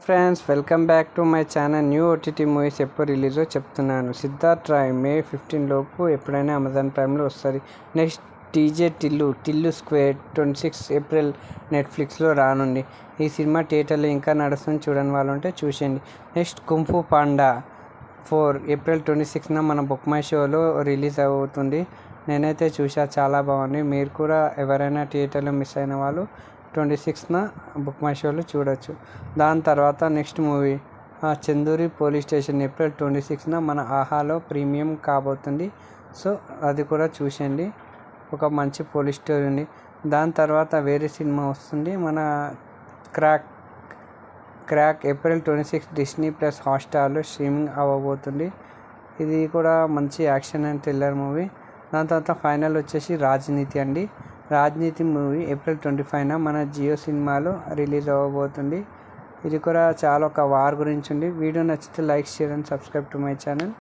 Friends welcome back to my channel. New OTT movies ఎప్పుడు రిలీజో చెప్తున్నాను. సిద్ధార్థ్ రాయ్ మే 15 లోపు ఎప్పుడైనా అమెజాన్ ప్రైమ్లో వస్తుంది. నెక్స్ట్ టీజే టిల్లు స్క్వేర్ 26 ఏప్రిల్ నెట్ఫ్లిక్స్లో రానుంది. ఈ సినిమా థియేటర్లో ఇంకా నడుస్తుంది, చూడని వాళ్ళు ఉంటే చూసేయండి. నెక్స్ట్ కుంఫు పాండా 4 ఏప్రిల్ 26న మన బుక్ మై షోలో రిలీజ్ అవుతుంది. నేనైతే చూసా, చాలా బాగుంది. మీరు కూడా ఎవరైనా థియేటర్లో మిస్ అయిన వాళ్ళు 26న బుక్ మై షోలో చూడొచ్చు. దాని తర్వాత నెక్స్ట్ మూవీ చందూరి పోలీస్ స్టేషన్ ఏప్రిల్ 26న మన ఆహాలో ప్రీమియం కాబోతుంది. సో అది కూడా చూసేయండి, ఒక మంచి పోలీస్ స్టోరీ ఉంది. దాని తర్వాత వేరే సినిమా వస్తుంది, మన క్రాక్ ఏప్రిల్ 26 డిస్నీ ప్లస్ హాట్స్టార్లో స్ట్రీమింగ్ అవ్వబోతుంది. ఇది కూడా మంచి యాక్షన్ అండ్ థ్రిల్లర్ మూవీ. దాని తర్వాత ఫైనల్ వచ్చేసి రాజనీతి మూవీ ఏప్రిల్ 25న మన జియో సినిమాలో రిలీజ్ అవ్వబోతుంది. ఇది కూడా చాలా ఒక వార్ గురించి ఉంది. వీడియో నచ్చితే like, share and subscribe to my channel.